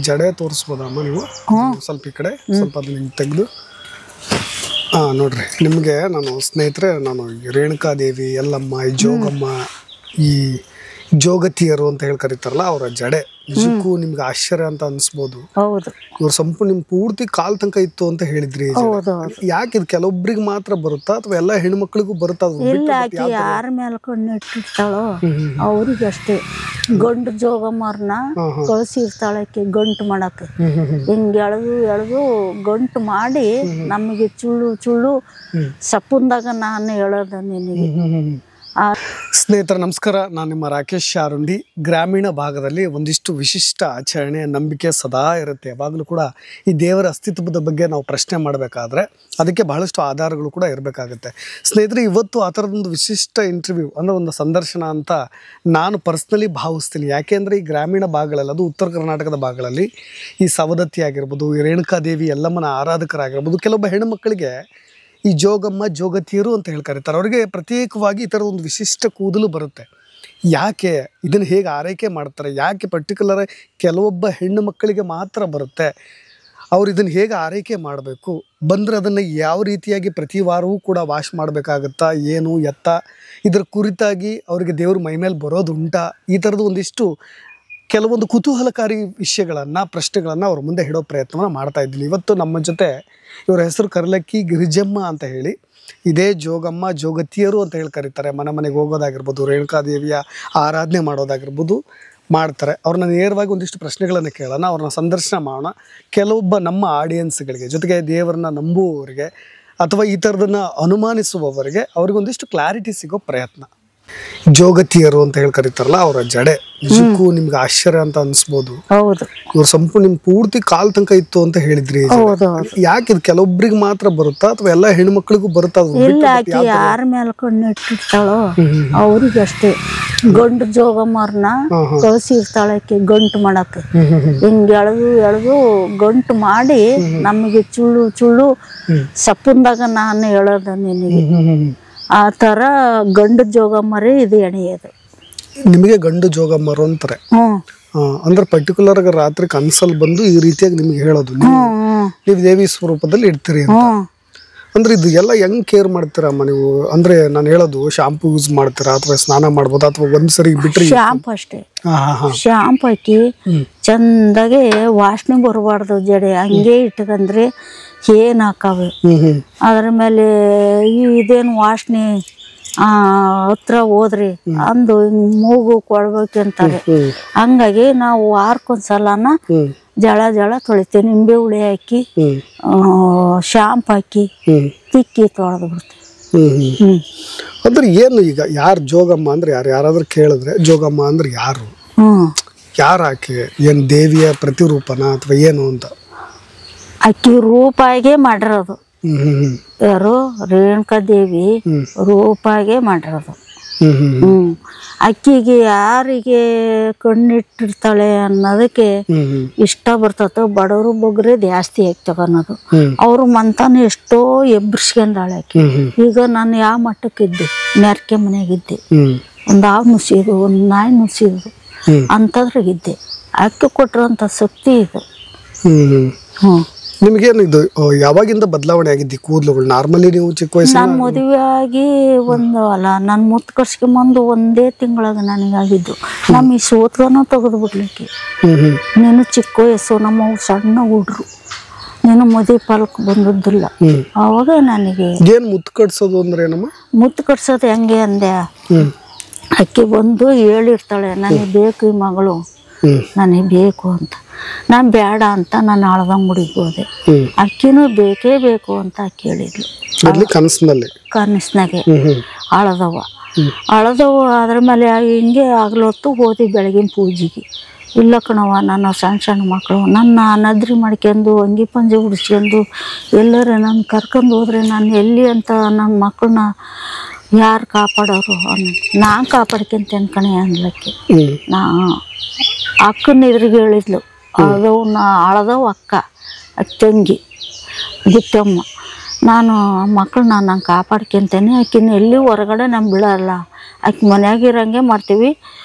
ಜಡೆ ತೋರಿಸ್ಬೋದಮ್ಮ ನೀವು ಸ್ವಲ್ಪ ಈ ಕಡೆ ಸ್ವಲ್ಪ ಅದನ್ನ ಹಿಂಗೆ ತೆಗೆದು ನೋಡ್ರಿ ನಿಮಗೆ ನಾನು ಸ್ನೇಹಿತರೆ ನಾನು ರೇಣುಕಾದೇವಿ ಯಲ್ಲಮ್ಮ ಜೋಗಮ್ಮ ಈ ಜೋಗತಿಯರು ಅಂತ ಹೇಳಿ ಕರೀತಾರಲ್ಲ ಅವರ ಜಡೆ ನಿಜಕ್ಕೂ ನಿಮ್ಗೆ ಆಶ್ಚರ್ಯ ಅಂತ ಅನ್ಸ್ಬೋದು. ಇವ್ರ ಸಂಪೂರ್ಣ ನಿಮ್ ಪೂರ್ತಿ ಕಾಲ್ ತನಕ ಇತ್ತು ಅಂತ ಹೇಳಿದ್ರಿ. ಯಾಕೆ ಇದು ಕೆಲವೊಬ್ರಿಗೆ ಮಾತ್ರ ಬರುತ್ತಾ ಅಥವಾ ಎಲ್ಲಾ ಹೆಣ್ಮಕ್ಳಿಗೂ ಬರುತ್ತಾ? ಯಾರ ಮೇಲೆ ಕಣ್ಣಿಟ್ಟಿರ್ತಾಳೋ ಅವ್ರಿಗೆ ಅಷ್ಟೇ. ಗಂಡು ಜೋಗಮ್ಮರ್ನ ಕಳ್ಸಿರ್ತಾಳಕ್ಕೆ ಗಂಟು ಮಾಡಕ್ಕೆ, ಹಿಂಗ್ ಎಳೆದು ಗಂಟು ಮಾಡಿ ನಮಗೆ ಚುಳ್ಳು ಸಪ್ಪುಂದಾಗ ನಾನು ಹೇಳೋದ ನಿನಗೆ. ಸ್ನೇಹಿತರ ನಮಸ್ಕಾರ, ನಾನು ನಿಮ್ಮ ರಾಕೇಶ್ ಶಾರುಂಡಿ. ಗ್ರಾಮೀಣ ಭಾಗದಲ್ಲಿ ಒಂದಿಷ್ಟು ವಿಶಿಷ್ಟ ಆಚರಣೆ ನಂಬಿಕೆ ಸದಾ ಇರುತ್ತೆ. ಯಾವಾಗಲೂ ಕೂಡ ಈ ದೇವರ ಅಸ್ತಿತ್ವದ ಬಗ್ಗೆ ನಾವು ಪ್ರಶ್ನೆ ಮಾಡಬೇಕಾದ್ರೆ ಅದಕ್ಕೆ ಬಹಳಷ್ಟು ಆಧಾರಗಳು ಕೂಡ ಇರಬೇಕಾಗುತ್ತೆ. ಸ್ನೇಹಿತರೆ, ಇವತ್ತು ಆ ಥರದೊಂದು ವಿಶಿಷ್ಟ ಇಂಟರ್ವ್ಯೂ ಅಂದರೆ ಒಂದು ಸಂದರ್ಶನ ಅಂತ ನಾನು ಪರ್ಸ್ನಲಿ ಭಾವಿಸ್ತೀನಿ. ಯಾಕೆಂದರೆ ಈ ಗ್ರಾಮೀಣ ಭಾಗಗಳಲ್ಲಿ, ಅದು ಉತ್ತರ ಕರ್ನಾಟಕದ ಭಾಗಗಳಲ್ಲಿ ಈ ಸವದತ್ತಿ ಆಗಿರ್ಬೋದು, ಈ ರೇಣುಕಾದೇವಿ ಯಲ್ಲಮ್ಮನ ಆರಾಧಕರಾಗಿರ್ಬೋದು, ಕೆಲವೊಬ್ಬ ಹೆಣ್ಣುಮಕ್ಕಳಿಗೆ ಈ ಜೋಗಮ್ಮ ಜೋಗತಿಯರು ಅಂತ ಹೇಳಿ ಕರೀತಾರೆ. ಅವರಿಗೆ ಪ್ರತ್ಯೇಕವಾಗಿ ಈ ಥರದ ಒಂದು ವಿಶಿಷ್ಟ ಕೂದಲು ಬರುತ್ತೆ. ಯಾಕೆ ಇದನ್ನು ಹೇಗೆ ಆರೈಕೆ ಮಾಡ್ತಾರೆ, ಯಾಕೆ ಪರ್ಟಿಕ್ಯುಲರ್ ಕೆಲವೊಬ್ಬ ಹೆಣ್ಣು ಮಕ್ಕಳಿಗೆ ಮಾತ್ರ ಬರುತ್ತೆ, ಅವ್ರು ಇದನ್ನು ಹೇಗೆ ಆರೈಕೆ ಮಾಡಬೇಕು, ಬಂದರೆ ಅದನ್ನು ಯಾವ ರೀತಿಯಾಗಿ ಪ್ರತಿ ವಾರವೂ ಕೂಡ ವಾಶ್ ಮಾಡಬೇಕಾಗತ್ತಾ, ಏನು ಎತ್ತ, ಇದರ ಕುರಿತಾಗಿ ಅವರಿಗೆ ದೇವರು ಮೈಮೇಲೆ ಬರೋದುಂಟಾ, ಈ ಥರದ್ದು ಒಂದಿಷ್ಟು ಕೆಲವೊಂದು ಕುತೂಹಲಕಾರಿ ವಿಷಯಗಳನ್ನು ಪ್ರಶ್ನೆಗಳನ್ನು ಅವ್ರ ಮುಂದೆ ಇಡೋ ಪ್ರಯತ್ನವನ್ನು ಮಾಡ್ತಾ ಇದ್ದೀನಿ. ಇವತ್ತು ನಮ್ಮ ಜೊತೆ ಇವರ ಹೆಸರು ಕರ್ಲಕ್ಕಿ ಗಿರಿಜಮ್ಮ ಅಂತ ಹೇಳಿ, ಇದೇ ಜೋಗಮ್ಮ ಜೋಗತಿಯರು ಅಂತ ಹೇಳಿ ಕರೀತಾರೆ. ಮನೆಗೆ ಹೋಗೋದಾಗಿರ್ಬೋದು, ರೇಣುಕಾದೇವಿಯ ಆರಾಧನೆ ಮಾಡೋದಾಗಿರ್ಬೋದು ಮಾಡ್ತಾರೆ. ಅವ್ರನ್ನ ನೇರವಾಗಿ ಒಂದಿಷ್ಟು ಪ್ರಶ್ನೆಗಳನ್ನು ಕೇಳೋಣ, ಅವ್ರನ್ನ ಸಂದರ್ಶನ ಮಾಡೋಣ. ಕೆಲವೊಬ್ಬ ನಮ್ಮ ಆಡಿಯನ್ಸ್ಗಳಿಗೆ, ಜೊತೆಗೆ ದೇವರನ್ನ ನಂಬುವವರಿಗೆ ಅಥವಾ ಈ ಥರದನ್ನು ಅನುಮಾನಿಸುವವರಿಗೆ ಅವ್ರಿಗೊಂದಿಷ್ಟು ಕ್ಲಾರಿಟಿ ಸಿಗೋ ಪ್ರಯತ್ನ. ಜೋಗತಿಯರು ಅಂತ ಹೇಳಿ ಕರೀತಾರಲ್ಲ ಅವರ ಜಡೆ ನಿಜಕ್ಕೂ ನಿಮ್ಗೆ ಆಶ್ಚರ್ಯ ಅಂತ ಅನ್ಸ್ಬೋದು. ಇವ್ರ ಸಂಪೂರ್ಣ ನಿಮ್ ಪೂರ್ತಿ ಕಾಲ್ ತನಕ ಇತ್ತು ಅಂತ ಹೇಳಿದ್ರಿ. ಯಾಕೆ ಇದು ಕೆಲವೊಬ್ರಿಗೆ ಮಾತ್ರ ಬರುತ್ತಾ ಅಥವಾ ಎಲ್ಲಾ ಹೆಣ್ಮಕ್ಳಿಗೂ ಬರುತ್ತಾ? ಯಾರ ಮೇಲೆ ಕಣ್ಣಿಟ್ಟಿರ್ತಾಳೋ ಅವ್ರಿಗೆ ಅಷ್ಟೇ. ಗಂಡು ಜೋಗಮ್ಮರ್ನ ಕಳ್ಸಿರ್ತಾಳಕ್ಕೆ ಗಂಟು ಮಾಡಕ್ಕೆ, ಹಿಂಗ್ ಎಳೆದು ಗಂಟು ಮಾಡಿ ನಮಗೆ ಚುಳ್ಳು ಸಪ್ಪುಂದಾಗ ನಾನು ಹೇಳೋದ ನಿನಗೆ. ಆ ತರ ಗಂಡು ಜೋಗಮ್ಮರೇ ಇದು ಎಣೆಯೋದು. ನಿಮಗೆ ಗಂಡು ಜೋಗಮ್ಮರು ಅಂತಾರೆ ಅಂದ್ರೆ ಪರ್ಟಿಕ್ಯುಲರ್ ಆಗಿ ರಾತ್ರಿ ಕನ್ಸಲ್ಲಿ ಬಂದು ಈ ರೀತಿಯಾಗಿ ನಿಮ್ಗೆ ಹೇಳೋದು, ನೀವು ದೇವಿ ಸ್ವರೂಪದಲ್ಲಿ ಇಡ್ತೀರಿ ಅಂತ. ಅಂದ್ರೆ ಇದು ಎಲ್ಲ ಹೆಂಗ್ ಕೇರ್ ಮಾಡ್ತೀರಮ್ಮ ನೀವು? ಅಂದ್ರೆ ನಾನು ಹೇಳೋದು ಶಾಂಪೂ ಯೂಸ್ ಮಾಡ್ತೀರಾ ಅಥವಾ ಸ್ನಾನ ಮಾಡ್ಬೋದಾ ಅಥವಾ ಒಂದ್ಸರಿ ಬಿಟ್ರಿ? ಶಾಂಪು ಅಷ್ಟೇ. ಶಾಂಪು ಹಾಕಿ ಚಂದಾಗೆ ವಾಸನೆ ಬರಬಾರ್ದು ಜಡೆ, ಹಂಗೆ ಇಟ್ಕಂದ್ರೆ ಏನ್ ಹಾಕವೆ. ಅದ್ರ ಮೇಲೆ ಇದೇನು ವಾಸನೆ ಹತ್ರ ಹೋದ್ರಿ ಅಂದು ಮೂಗು ಕೊಡ್ಬೇಕಂತಾರೆ. ಹಂಗಾಗಿ ನಾವು ವಾರಕ್ಕೊಂದ್ಸಲನ ಜಳ ತೊಳಿತೇವೆ. ನಿಂಬೆ ಹುಳಿ ಹಾಕಿ ಶಾಂಪು ಹಾಕಿ ತಿಕ್ಕಿ ತೊಳೆದು ಬಿಡ್ತೀವಿ. ಅಂದ್ರೆ ಏನು ಈಗ ಯಾರು ಜೋಗಮ್ಮ ಅಂದ್ರೆ ಯಾರಾದ್ರೂ ಕೇಳಿದ್ರೆ ಜೋಗಮ್ಮ ಅಂದ್ರೆ ಯಾರು ಆಕೆ? ಏನ್ ದೇವಿಯ ಪ್ರತಿರೂಪನ ಅಥವಾ ಏನು ಅಂತ? ಅಕ್ಕಿ ರೂಪಾಯಿಗೆ ಮಾಡಿರೋದು. ಯಾರು? ರೇಣುಕಾದೇವಿ ರೂಪಾಯಿಗೆ ಮಾಡಿರೋದು. ಅಕ್ಕಿಗೆ ಯಾರಿಗೆ ಕಣ್ಣಿಟ್ಟಿರ್ತಾಳೆ ಅನ್ನೋದಕ್ಕೆ ಇಷ್ಟ ಬರ್ತತೋ ಬಡವರು ಬಗ್ರೆ ಜಾಸ್ತಿ ಆಗ್ತವ ಅನ್ನೋದು. ಅವ್ರು ಮಂತಾನ ಎಷ್ಟೋ ಎಬ್ಬರ್ಸ್ಕೊಂಡಾಳೆ ಅಕ್ಕಿ. ಈಗ ನಾನು ಯಾವ ಮಟ್ಟಕ್ಕಿದ್ದೆ, ಮೆರ್ಕೆ ಮನೆಯಾಗಿದ್ದೆ, ಒಂದು ಹಾವು ನುಸಿದು ಒಂದು ನಾಯಿ ನುಸಿದು ಅಂತದ್ರಾಗಿದ್ದೆ. ಅಕ್ಕಿ ಕೊಟ್ಟಿರೋಂಥ ಶಕ್ತಿ ಇದು. ನಿಮ್ಗೇನು ಇದು ಯಾವಾಗಿಂದ ಬದಲಾವಣೆ ಆಗಿದ್ದಿ ಕೂದಲುಗಳು? ನಾರ್ಮಲಿ ನೀವು ಚಿಕ್ಕ ವಯಸ್ಸು? ನಾನು ಮದುವೆ ಆಗಿ ನಾನು ಮುತ್ತು ಕರ್ಸ್ಕೊಂಬಂದು ಒಂದೇ ತಿಂಗಳಾಗ ನನಗಾಗಿದ್ದು. ನಮ್ಮ ಈ ಸೋತ್ಗನೂ ತೆಗೆದು ಬಿಡ್ಲಿಕ್ಕೆ. ನೀನು ಚಿಕ್ಕ ವಯಸ್ಸು, ನಮ್ಮವು ಸಣ್ಣ ಹುಡ್ರು, ನೀನು ಮದುವೆ ಪಾಲಕ್ ಬಂದದ್ದಿಲ್ಲ. ಅವಾಗ ನನಗೆ ಏನ್ ಮುತ್ತು ಕಟ್ಸೋದು ಅಂದ್ರೆ ಏನಮ್ಮ? ಮುತ್ತು ಕಟ್ಸೋದು ಹೆಂಗೆ ಅಂದೆ, ಅಕ್ಕಿ ಬಂದು ಹೇಳಿರ್ತಾಳೆ ನನಗೆ ಬೇಕು ಈ ಮಗಳು, ನನಗೆ ಬೇಕು ಅಂತ. ನಾನು ಬೇಡ ಅಂತ ನಾನು ಆಳ್ದಂಗುಡಿಗೆ ಹೋದೆ. ಅಕ್ಕಿನೂ ಬೇಕೇ ಬೇಕು ಅಂತ ಕೇಳಿದ್ಲು ಕನಸ್ನಾಗೆ. ಅಳದವ ಅದ್ರ ಮೇಲೆ ಹಿಂಗೆ ಆಗ್ಲೊತ್ತು ಹೋದಿ ಬೆಳಗಿನ ಪೂಜೆಗೆ. ಇಲ್ಲ ಕಣವ, ನಾನು ಸಣ್ಣ ಮಕ್ಕಳು ನನ್ನ ನದ್ರಿ ಮಾಡ್ಕೊಂಡು ಅಂಗಿ ಪಂಜೆ ಉಡಿಸ್ಕೊಂಡು ಎಲ್ಲರೂ ನಾನು ಕರ್ಕೊಂಡು ಹೋದ್ರೆ ನಾನು ಎಲ್ಲಿ ಅಂತ ನನ್ನ ಮಕ್ಕಳನ್ನ ಯಾರು ಕಾಪಾಡೋರು ನಾನು ಕಾಪಾಡ್ಕೊಂತೇನೆ ಕಣೆ ಅನ್ಲಕ್ಕೆ. ಅಕ್ಕನ ಎದುರಿಗೆ ಹೇಳಿದ್ಲು. ಅಳದವು ಅಕ್ಕ ತಂಗಿ ಗಿಟ್ಟಮ್ಮ. ನಾನು ಮಕ್ಕಳನ್ನ ನಾನು ಕಾಪಾಡ್ಕೊಂತೇನೆ, ಆಕಿನ ಎಲ್ಲಿ ಹೊರಗಡೆ ನಮ್ಮ ಬಿಡಲ್ಲ, ಆಕೆ ಮನೆಯಾಗಿರಂಗೆ ಮಾಡ್ತೀವಿ.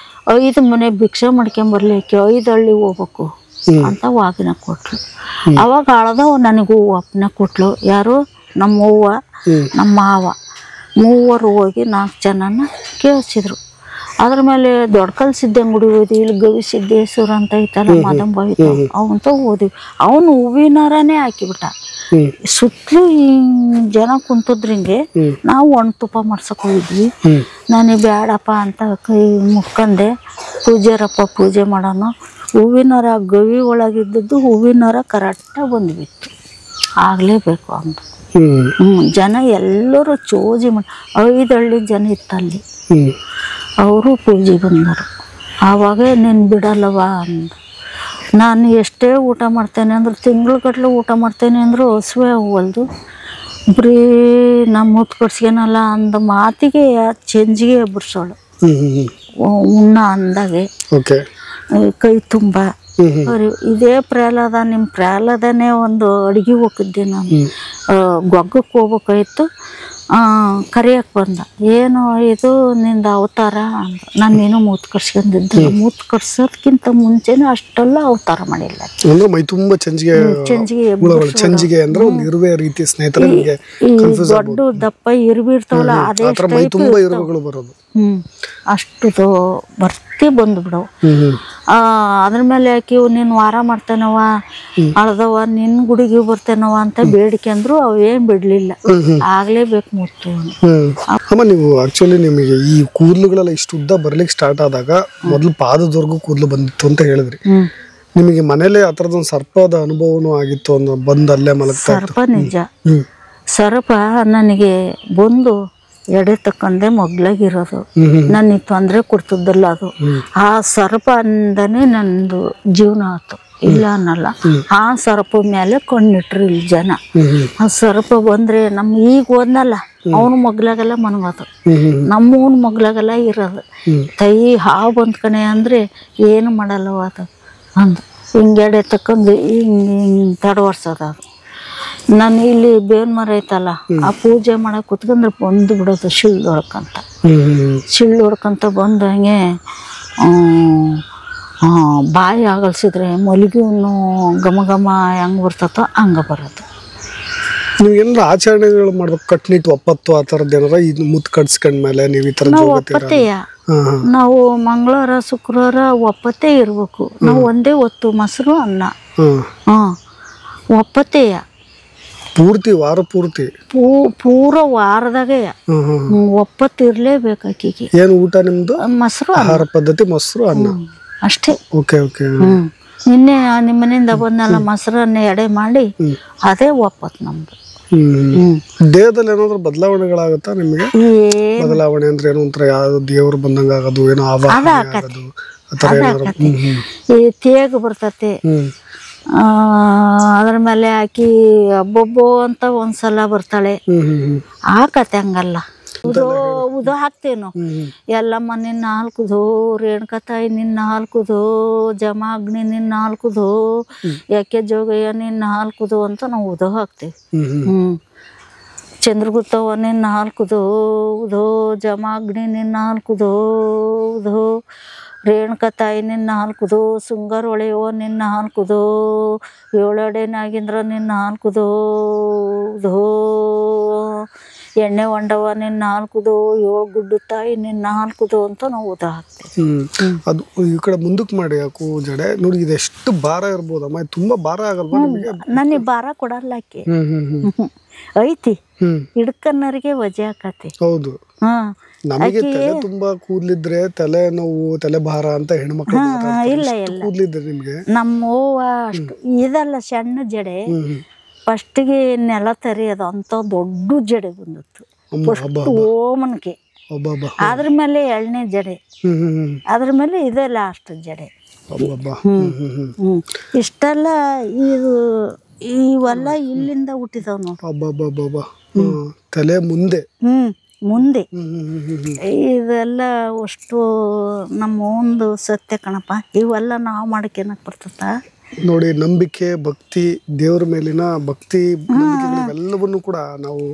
5 ಮನೆ ಭಿಕ್ಷೆ ಮಾಡ್ಕೊಂಬರ್ಲಿ, ಆಕೆ 5 ಹಳ್ಳಿ ಹೋಗ್ಬೇಕು ಅಂತ ವಾಗಿನ ಕೊಟ್ಲು. ಅವಾಗ ಅಳದವ ನನಗೂ ಅಪ್ಪನ ಕೊಟ್ಲು. ಯಾರು? ನಮ್ಮ ಅವ್ವ, ನಮ್ಮ ಮಾವ, ಮೂವರು ಹೋಗಿ 4 ಜನನ ಕೇಳಿಸಿದ್ರು. ಅದ್ರ ಮೇಲೆ ದೊಡ್ಡಕಲ್ ಸಿದ್ದಂಗುಡಿ ಓದಿ, ಇಲ್ಲಿ ಗವಿ ಸಿದ್ದೇಶ್ವರ ಅಂತ ಐತಲ್ಲ ಮದಂಬ ಐತ, ಅವಂತ ಓದಿವಿ. ಅವನು ಹೂವಿನಾರನೇ ಹಾಕಿಬಿಟ್ಟ. ಸುತ್ತಲೂ ಜನ ಕುಂತದ್ರಿಂಗೆ ನಾವು ಒಣ ತುಪ್ಪ ಮಾಡ್ಸಕ್ ಹೋಗಿದ್ವಿ. ನನಗೆ ಬೇಡಪ್ಪ ಅಂತ ಕೈ ಮುಕ್ಕಂದೆ. ಪೂಜಾರಪ್ಪ ಪೂಜೆ ಮಾಡೋಣ. ಹೂವಿನಾರ ಗವಿ ಒಳಗಿದ್ದದ್ದು ಹೂವಿನಾರ ಕರೆಕ್ಟಾಗಿ ಬಂದ್ಬಿತ್ತು. ಆಗಲೇಬೇಕು ಅಂತ ಜನ ಎಲ್ಲರೂ ಚೋಜಿ ಮಾಡಿ 5 ಹಳ್ಳಿ ಜನ ಇತ್ತಲ್ಲಿ. ಅವರು ಪೂಜೆ ಬಂದರು. ಆವಾಗ ನೀನು ಬಿಡಲ್ಲವ ಅಂದ. ನಾನು ಎಷ್ಟೇ ಊಟ ಮಾಡ್ತೇನೆ ಅಂದ್ರೆ ತಿಂಗ್ಳುಗಟ್ಲೆ ಊಟ ಮಾಡ್ತೇನೆ ಅಂದರೂ ಹಸುವೆ ಹೋಗಲ್ದು. ಬರೀ ನಮ್ಮ ಮುತ್ತು ಕಟ್ಸ್ಕೊನಲ್ಲ ಅಂದ ಮಾತಿಗೆ ಚೆಂಜಿಗೆ ಎಬ್ಬರ್ಸೋಳು. ಉಣ್ಣ ಅಂದಾಗೆ ಕೈ ತುಂಬ ಇದೇ ಪ್ರಹ್ಲಾದ. ನಿಮ್ಮ ಪ್ರಹ್ಲಾದನೇ ಒಂದು ಅಡುಗೆ ಹೋಗಿದ್ದೆ ನಾನು. ಗೊಗ್ಗಕ್ಕೆ ಹೋಗ್ಬೇಕಾಯ್ತು. ಕರಿಯಕ್ಕೆ ಬಂದ. ಏನು ಇದು ನಿಂದ ಅವತಾರ ಅಂದ. ನಾನೇನು ಮೂತ್ ಕಟ್ಸ್ಕೊಂಡಿದ್ದೆ. ಮೂತ್ ಕಟ್ಸೋದ್ಕಿಂತ ಮುಂಚೆನೇ ಅಷ್ಟೆಲ್ಲ ಅವತಾರ ಮಾಡಿಲ್ಲ. ಚೆಂಜಿಗೆ ದೊಡ್ಡ ದಪ್ಪ ಇರ್ಬಿರ್ತಾವಲ್ಲ ಅದೇ ಅಷ್ಟು ಬರ್ತಿ ಬಂದು ಬಿಡವು. ಅದ್ರ ಮೇಲೆ ಯಾಕೆ ನೀನು ವಾರ ಮಾಡ್ತೇನವ ಅಳ್ದವ ನಿನ್ ಗುಡಿಗೆ ಬರ್ತೇನವ ಅಂತ ಬೇಡಿಕೆ ಅಂದ್ರು ಅವೇನ್ ಬಿಡ್ಲಿಲ್ಲ. ಆಗ್ಲೇಬೇಕು ಮುತ್ತು. ಅಮ್ಮ, ನೀವು ಆಕ್ಚುಲಿ ನಿಮಗೆ ಈ ಕೂದಲುಗಳೆಲ್ಲ ಇಷ್ಟು ಉದ್ದ ಬರ್ಲಿಕ್ಕೆ ಸ್ಟಾರ್ಟ್ ಆದಾಗ ಮೊದಲು ಪಾದದವರೆಗೂ ಕೂದಲು ಬಂದಿತ್ತು ಅಂತ ಹೇಳಿದ್ರಿ. ನಿಮಗೆ ಮನೇಲೆ ಆ ತರದೊಂದು ಸರ್ಪದ ಅನುಭವನೂ ಆಗಿತ್ತು? ಒಂದು ಬಂದು ಅಲ್ಲೇ ಮಲಗ್ತಾ ಇತ್ತು? ಸರ್ಪ ನಿಜ. ಸರ್ಪ ನನಗೆ ಬಂದು ಎಡೆ ತಕ್ಕಂದೆ ಮಗ್ಲಾಗಿರೋದು. ನನಗೆ ತೊಂದರೆ ಕೊಡ್ತಿದ್ದಲ್ಲ ಅದು. ಆ ಸರ್ಪದಿಂದನೇ ನಂದು ಜೀವನ ಆಯ್ತು, ಇಲ್ಲ ಅನ್ನಲ್ಲ. ಆ ಸರ್ಪ ಮೇಲೆ ಕಣ್ಣಿಟ್ರು ಇಲ್ಲಿ ಜನ. ಆ ಸರ್ಪ ಬಂದ್ರೆ ಈಗ ಹೋದ್ನಲ್ಲ ಅವನು ಮಗ್ಲಾಗೆಲ್ಲ ಮನಗೋದು, ನಮ್ಮವನ್ ಮಗ್ಲಾಗೆಲ್ಲ ಇರೋದು. ತೈ ಹಾವು ಬಂದ್ ಕಣೆ ಅಂದ್ರೆ ಏನು ಮಾಡಲ್ಲವ ಅದು ಅಂದು ಹಿಂಗೆಡೆ ತಕ್ಕಂದು ಹಿಂಗ್ ತಡವರ್ಸೋದು ಅದು. ನಾನು ಇಲ್ಲಿ ಬೇವಿನ ಮರ ಐತಲ್ಲ, ಆ ಪೂಜೆ ಮಾಡಕ್ ಕುತ್ಕೊಂಡ್ರೆ ಬಂದು ಬಿಡೋದು ಶಿಳ್ಳು ಹೊಡ್ಕಂತ ಬಂದು ಹಂಗೆ ಬಾಯಿ ಆಗಲ್ಸಿದ್ರೆ ಮಲಗಿವನ್ನು ಘಮ ಘಮ ಹೆಂಗ್ ಬರ್ತತೋ ಹಂಗ ಬರೋದು. ನೀವು ಏನಾರ ಆಚರಣೆಗಳು ಮಾಡ್ಬೇಕು, ಕಟ್ನಿಟ್ಟು ಒಪ್ಪತ್ತು ಆ ಥರದ್ದು ಏನಾರ ಇದು ಮುತ್ತು ಕಟ್ಸ್ಕೊಂಡ್ಮೇಲೆ ನೀವು ಈ ಥರ ಒಪ್ಪತ್ತೆಯ ನಾವು ಮಂಗಳವಾರ ಶುಕ್ರವಾರ ಒಪ್ಪತ್ತೇ ಇರ್ಬೇಕು. ನಾವು ಒಂದೇ ಹೊತ್ತು ಮೊಸರು ಅನ್ನ ಒಪ್ಪತ್ತೆಯ ಪೂರ್ತಿ ವಾರ ಪೂರ್ತಿ ಪೂರ ವಾರದಾಗೆ ಒಪ್ಪತ್ತು ಇರ್ಲೇಬೇಕು ಆಕಿಗೆ. ಏನು ಊಟ ನಿಮ್ದು? ಮೊಸರು ಆಹಾರ ಪದ್ಧತಿ ಮೊಸರು ಅನ್ನ ಅಷ್ಟೇ. Okay okay. ನಿನ್ನೆ ನಿಮ್ಮ ಮನೆಯಿಂದ ಬಂದೆಲ್ಲ ಮೊಸರನ್ನ ಎಡೆ ಮಾಡಿ ಅದೇ ಒಪ್ಪತ್ತು ನಮ್ದು. ದೇಹದಲ್ಲಿ ಏನಾದ್ರು ಬದಲಾವಣೆಗಳಾಗುತ್ತಾ ನಿಮಗೆ? ಬದಲಾವಣೆ ಅಂದ್ರೆ ಏನೋ ಒಂಥರ ಯಾವ್ದು ದೇವ್ರು ಬಂದಂಗ ಆಗೋದು, ಏನೋ ಆಗೋದು ತೇಗ ಬರ್ತತೆ. ಅದ್ರ ಮೇಲೆ ಆಕಿ ಒಬ್ಬೊಬ್ಬ ಅಂತ ಒಂದ್ಸಲ ಬರ್ತಾಳೆ. ಆಕತೆ ಹಂಗಲ್ಲ. ಉದೋ ಹಾಕ್ತೇವ್ ನಾವು. ಎಲ್ಲಮ್ಮ ನಿನ್ನ ಹಾಲ್ಕುದೋ, ರೇಣುಕತಾಯಿ ನಿನ್ನ ಹಾಲ್ಕುದೋ, ಜಮಾಗ್ನಿ ನಿನ್ನ ಹಾಲ್ಕುದೋ, ಯಾಕೆ ಜೋಗಯ್ಯ ನಿನ್ನ ಹಾಲ್ಕುದೋ ಅಂತ ನಾವು ಉದೋ ಹಾಕ್ತೇವೆ. ಚಂದ್ರಗುತ್ತವ ನಿನ್ನ ಹಾಲ್ಕುದೋ ಉದೋ, ಜಮಾಗ್ನಿ ನಿನ್ನ ಹಾಲ್ಕುದೋ ಉದೋ, ರೇಣುಕತಾಯಿ ನಿನ್ನ ಹಾಲ್ಕುದೋ, ಸುಂಗರ ಹೊಳೆಯೋ ನಿನ್ನ ಹಾಲ್ಕುದೋ, ಏಳಡೆ ನಾಗೇಂದ್ರ ನಿನ್ನ ಹಾಲ್ಕುದೋ ಉದೋ, ಎಣ್ಣೆ ಹೊಂಡವ ನಿನ್ನ ಹಾಲ್ಕುದೋ, ಏಳು ಗುಡ್ಡು ತಾಯಿ ನಿನ್ನ ಹಾಲ್ಕುದೋ ಅಂತ ನಾವು ಉದ ಹಾಕ್ತೇವೆ. ಅದು ಈ ಕಡೆ ಮುಂದಕ್ಕೆ ಮಾಡಿ ಯಾಕೋ ಜಡೆ ನೋಡಿ. ಇದೆಷ್ಟು ಭಾರ ಇರ್ಬೋದಮ್ಮ? ತುಂಬಾ ಭಾರ ಆಗಲ್ವಾ ನಿಮಗೆ? ನನಗೆ ಭಾರ ಕೊಡಲ್ಲ ಆಕೆ. ಐತಿ ಹಿಡ್ಕನ್ನರಿಗೆ ವಜೆ ಹಾಕತಿ. ಹೌದು. ನಮಗೆ ತಲೆ ತುಂಬಾ ಕೂದ್ಲಿದ್ರೆ ತಲೆ ನೋವು, ತಲೆ ಭಾರ ಅಂತ ಹೆಣ್ಮಕ್ಳು ಇಲ್ಲ ಇಲ್ಲ ಕೂದ್ಲಿದ್ರೆ ನಿಮ್ಗೆ. ನಮ್ಮ ಅವ್ವ ಅಷ್ಟು ಇದಲ್ಲ, ಸಣ್ಣ ಜಡೆ. ಫಸ್ಟಿಗೆ ನೆಲ ತರಿಯೋದು ಅಂತ ದೊಡ್ಡ ಜಡೆ ಬಂದಿತ್ತು ಫಸ್ಟ್ ಓಮನ್ಗೆ. ಅದ್ರ ಮೇಲೆ 2ನೇ ಜಡೆ, ಅದ್ರ ಮೇಲೆ ಇದೆ ಲಾಸ್ಟ್ ಜಡೆ. ಇಷ್ಟೆಲ್ಲ ಇದು ಇವೆಲ್ಲ ಇಲ್ಲಿಂದ ಹುಟ್ಟಿದವ್ ನೋಡಿ. ತಲೆ ಮುಂದೆ ಮುಂದೆ ಇದೆಲ್ಲ ಅಷ್ಟು ನಮ್ಮ ಒಂದು ಸತ್ಯ ಕಣಪ್ಪ. ಇವೆಲ್ಲ ನಾವು ಮಾಡಕ್ಕೇನಕ್ಕೆ ಬರ್ತದ ನೋಡಿ. ನಂಬಿಕೆ, ಭಕ್ತಿ, ದೇವ್ರ ಮೇಲಿನ ಭಕ್ತಿ ಎಲ್ಲವನ್ನೂ ಕೂಡ ನಾವು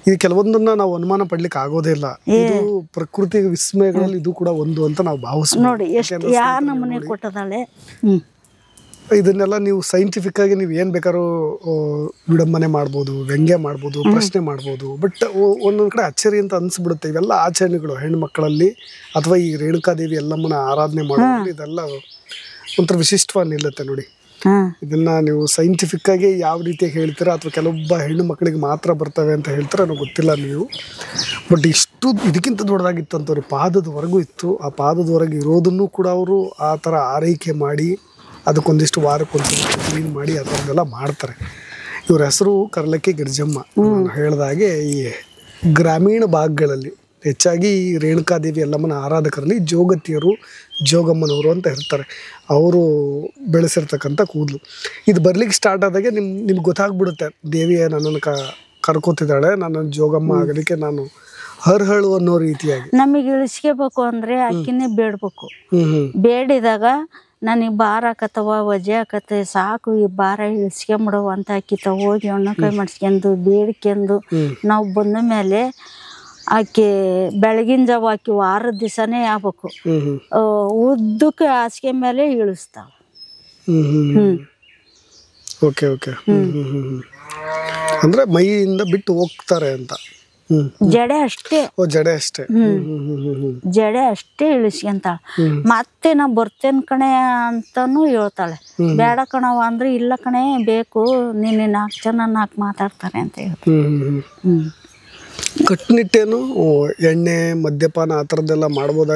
ಈ ಕೆಲವೊಂದನ್ನ ನಾವು ಅನುಮಾನ ಪಡ್ಲಿಕ್ಕೆ ಆಗೋದೇ ಇಲ್ಲ. ಇದು ಪ್ರಕೃತಿ ವಿಸ್ಮಯಗಳಲ್ಲಿ ಇದು ಕೂಡ ಒಂದು ಅಂತ ನಾವು ಭಾವಿಸ್ತೀವಿ ನೋಡಿ. ಎಷ್ಟು ಯಾ ನಮ್ಮನೆ ಕೊಟ್ಟದಾಳೆ. ಇದನ್ನೆಲ್ಲ ನೀವು ಸೈಂಟಿಫಿಕ್ ಆಗಿ ನೀವು ಏನು ಬೇಕಾದ್ರೂ ವಿಡಂಬನೆ ಮಾಡ್ಬೋದು, ವ್ಯಂಗ್ಯ ಮಾಡ್ಬೋದು, ಪ್ರಶ್ನೆ ಮಾಡ್ಬೋದು. ಬಟ್ ಒಂದೊಂದು ಕಡೆ ಅಚ್ಚರಿ ಅಂತ ಅನಿಸ್ಬಿಡುತ್ತೆ. ಇವೆಲ್ಲ ಆಚರಣೆಗಳು ಹೆಣ್ಮಕ್ಕಳಲ್ಲಿ ಅಥವಾ ಈ ರೇಣುಕಾದೇವಿ ಎಲ್ಲಮ್ಮನ ಆರಾಧನೆ ಮಾಡೋದು ಇದೆಲ್ಲ ಒಂಥರ ವಿಶಿಷ್ಟವಾಗಿ ನಿಲ್ಲುತ್ತೆ ನೋಡಿ. ಇದನ್ನ ನೀವು ಸೈಂಟಿಫಿಕ್ ಆಗಿ ಯಾವ ರೀತಿ ಹೇಳ್ತೀರಾ ಅಥವಾ ಕೆಲವೊಬ್ಬ ಹೆಣ್ಣು ಮಕ್ಕಳಿಗೆ ಮಾತ್ರ ಬರ್ತವೆ ಅಂತ ಹೇಳ್ತೀರಾ ನನಗೆ ಗೊತ್ತಿಲ್ಲ ನೀವು. ಬಟ್ ಇಷ್ಟು ಇದಕ್ಕಿಂತ ದೊಡ್ಡದಾಗಿತ್ತು ಅಂತವ್ರಿ, ಪಾದದವರೆಗೂ ಇತ್ತು. ಆ ಪಾದದವರೆಗೆ ಇರೋದನ್ನು ಕೂಡ ಅವರು ಆ ಥರ ಆರೈಕೆ ಮಾಡಿ ಅದಕ್ಕೊಂದಿಷ್ಟು ವಾರಕ್ಕೊಂದ್ಸಲ ಕ್ಲೀನ್ ಮಾಡಿ ಆ ಥರದ್ದೆಲ್ಲ ಮಾಡ್ತಾರೆ. ಇವ್ರ ಹೆಸರು ಕರ್ಲಕ್ಕಿ ಗಿರಿಜಮ್ಮ. ನಾನು ಹೇಳಿದಾಗೆ ಈ ಗ್ರಾಮೀಣ ಭಾಗಗಳಲ್ಲಿ ಹೆಚ್ಚಾಗಿ ಈ ರೇಣುಕಾದೇವಿ ಎಲ್ಲಮ್ಮನ ಆರಾಧಕರಲ್ಲಿ ಜೋಗತಿಯರು, ಜೋಗಮ್ಮನವರು ಅಂತ ಇರ್ತಾರೆ. ಅವರು ಬೆಳೆಸಿರ್ತಕ್ಕಂಥ ಕೂದಲು ಇದು ಬರ್ಲಿಕ್ಕೆ ಸ್ಟಾರ್ಟ್ ಆದಾಗೆ ನಿಮ್ಗೆ ಗೊತ್ತಾಗ್ಬಿಡುತ್ತೆ, ದೇವಿಯ ನನ್ನನ್ನು ಕರ್ಕೋತಿದ್ದಾಳೆ, ನನ್ನ ಜೋಗಮ್ಮ ಆಗಲಿಕ್ಕೆ ನಾನು ಹರ್ಹಳು ಅನ್ನೋ ರೀತಿಯಾಗಿ. ನಮಗೆ ಇಳಿಸ್ಕೋಬೇಕು ಅಂದರೆ ಆಕಿನೇ ಬೇಡಬೇಕು. ಬೇಡಿದಾಗ ನನಗೆ ಭಾರ ಆಕತ್ತವ, ವಜೆ ಆಕತ್ತೆ, ಸಾಕು ಈ ಭಾರ ಇಳಿಸ್ಕೊಂಬಿಡವ ಅಂತ ಆಕಿತ ಹೋಗಿ ಹಣ್ಣು ಕೈ ಮಾಡಿಸ್ಕೊಂಡು ಬೇಡ್ಕೊಂಡು ನಾವು ಬಂದ ಮೇಲೆ ಆಕೆ ಬೆಳಗಿನ ಜಾವ ಆಕಿ ವಾರದ ದಿವಸನೇ ಆಗ್ಬೇಕು, ಉದ್ದಕ್ಕೆ ಹಾಸಿಗೆ ಮೇಲೆ ಇಳಿಸ್ತಾವ. Okay okay. ಅಂದ್ರೆ ಮೈಯಿಂದ ಬಿಟ್ಟು ಹೋಗ್ತಾರೆ ಅಂತ. ಜಡೆ ಅಷ್ಟೇ, ಜಡೆ ಅಷ್ಟೇ, ಜಡೆ ಅಷ್ಟೇ ಇಳಿಸ್ಕೊಂತಾಳ. ಮತ್ತೆ ನಾ ಬರ್ತೇನೆ ಕಣೆ ಅಂತಾನು ಹೇಳ್ತಾಳೆ. ಬೇಡ ಕಣವ ಅಂದ್ರೆ ಇಲ್ಲ ಕಣೆ ಬೇಕು, ನೀನು 4 ಜನ 4 ಮಾತಾಡ್ತಾರೆ ಅಂತ ಹೇಳ್ತಾಳೆ. ಕಟ್ಟುನಿಟ್ಟೇನು ಎಣ್ಣೆ ಮದ್ಯಪಾನ ಆ ಥರದ್ದೆಲ್ಲ ಮಾಡ್ಬೋದಾ?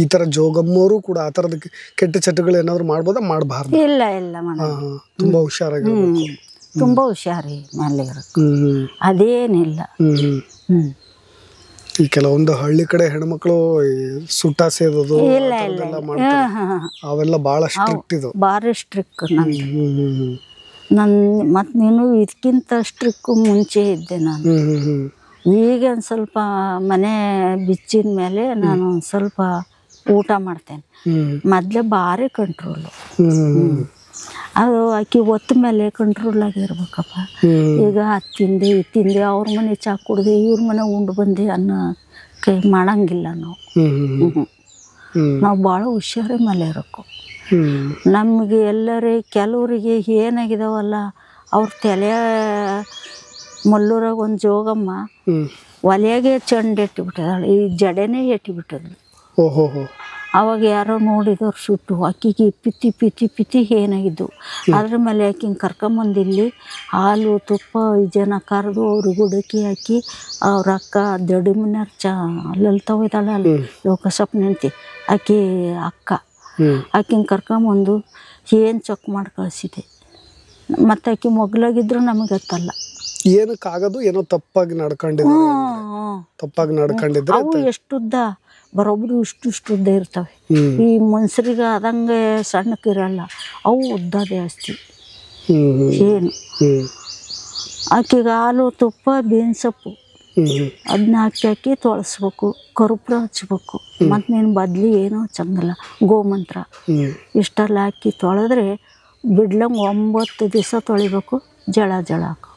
ಈ ಥರ ಜೋಗಮ್ಮವರು ಕೂಡ ಆ ಥರದ ಕೆಟ್ಟ ಚಟಗಳು ಏನಾದ್ರು ಮಾಡ್ಬೋದಾ? ಮಾಡಬಾರ್ದು. ಇಲ್ಲ ಇಲ್ಲ ಮೇಡಮ್, ತುಂಬಾ ಹುಷಾರಾಗಿ, ತುಂಬಾ ಹುಷಾರಿ ಮೇಲೆ ಇರುತ್ತೆ, ಅದೇನಿಲ್ಲ. ಈ ಕೆಲವೊಂದು ಹಳ್ಳಿ ಕಡೆ ಹೆಣ್ಮಕ್ಳು ಸುಟ್ಟ ಸೇದೋದು ಅವೆಲ್ಲ ಬಹಳ ಸ್ಟ್ರಿಕ್ಟ್. ಇದು ಭಾರಿ ಸ್ಟ್ರಿಕ್. ಮತ್ತು ನೀನು ಇದಕ್ಕಿಂತ ಸ್ಟ್ರಿಕ್ ಮುಂಚೆ ಇದ್ದೆ ನಾನು. ಈಗ ಒಂದು ಸ್ವಲ್ಪ ಮನೆ ಬಿಚ್ಚಿದ ಮೇಲೆ ನಾನು ಒಂದು ಸ್ವಲ್ಪ ಊಟ ಮಾಡ್ತೇನೆ. ಮೊದಲೇ ಭಾರಿ ಕಂಟ್ರೋಲು. ಅದು ಆಕಿ ಒತ್ತ ಮೇಲೆ ಕಂಟ್ರೋಲ್ ಆಗಿರ್ಬೇಕಪ್ಪ. ಈಗ ಅದು ತಿಂದೆ ಇದು ತಿಂದೆ, ಅವ್ರ ಮನೆ ಚಾ ಕುಡ್ದೆ ಇವ್ರ ಮನೆ ಉಂಡು ಬಂದೆ ಅನ್ನೋ ಕೈ ಮಾಡಂಗಿಲ್ಲ ನಾವು. ನಾವು ಭಾಳ ಹುಷಾರಿ ಮೇಲೆ ಇರಬೇಕು. ನಮಗೆ ಎಲ್ಲರೇ ಕೆಲವರಿಗೆ ಏನಾಗಿದಾವಲ್ಲ, ಅವ್ರ ತಲೆ ಮಲ್ಲೂರಾಗ ಒಂದು ಜೋಗಮ್ಮ ಒಲೆಯಾಗೆ ಚಂಡು ಎಟ್ಟಿಬಿಟ್ಟಿದಾಳೆ, ಈ ಜಡೆನೇ ಎಟ್ಟಿಬಿಟ್ಟಿದ್ಳು. ಅವಾಗ ಯಾರೋ ನೋಡಿದವ್ರು ಸುಟ್ಟು ಅಕ್ಕಿಗೆ ಪಿತಿ ಪಿತಿ ಪಿತಿ ಏನಾಗಿದ್ದು. ಅದ್ರ ಮೇಲೆ ಆಕಿನ ಕರ್ಕೊಂಬಂದಿಲ್ಲಿ ಹಾಲು ತುಪ್ಪ 5 ಜನ ಕರೆದು ಅವ್ರಿಗೆ ಉಡುಕಿ ಹಾಕಿ ಅವ್ರ ಅಕ್ಕ ದೊಡ್ಡ ಮನೆಯವ್ರ ಲಲಿತಾವ್ ಇದ್ದಾಳೆ ಅಲ್ಲಿ ಲೋಕಸಪ್ಪ ನಿಂತಿ ಆಕಿ ಅಕ್ಕ ಆಕಿನ ಕರ್ಕೊಂಬಂದು ಏನು ಚೆಕ್ ಮಾಡಿ ಕಳಿಸಿದೆ. ಮತ್ತು ಆಕಿ ಮೊಗ್ಲಾಗಿದ್ರು ನಮಗೆ ಗೊತ್ತಲ್ಲ ಏನಕ್ಕಾಗದು, ಏನೋ ತಪ್ಪಾಗಿ ನಡ್ಕೊಂಡಿದ್ರೆ ಅವು ಎಷ್ಟುದ್ದ ಬರೋಬ್ರು ಇಷ್ಟು ಉದ್ದ ಇರ್ತವೆ. ಈ ಮನ್ಸರಿಗೆ ಆದಂಗೆ ಸಣ್ಣಕ್ಕಿರಲ್ಲ, ಅವು ಉದ್ದ ಜಾಸ್ತಿ. ಏನು ಆಕೆಗೆ ಹಾಲು ತುಪ್ಪ ಬೇವಿನ ಸೊಪ್ಪು ಅದನ್ನ ಹಾಕಿ ತೊಳಸ್ಬೇಕು, ಕರ್ಪೂರ ಹಚ್ಬೇಕು. ಮತ್ತು ನೀನು ಬದ್ಲಿ ಏನೋ ಚಂದಲ್ಲ ಗೋಮಂತ್ರ ಇಷ್ಟೆಲ್ಲ ಹಾಕಿ ತೊಳೆದ್ರೆ ಬಿಡ್ಲಂಗೆ 9 ದಿವಸ ತೊಳಿಬೇಕು, ಜಳ ಹಾಕು.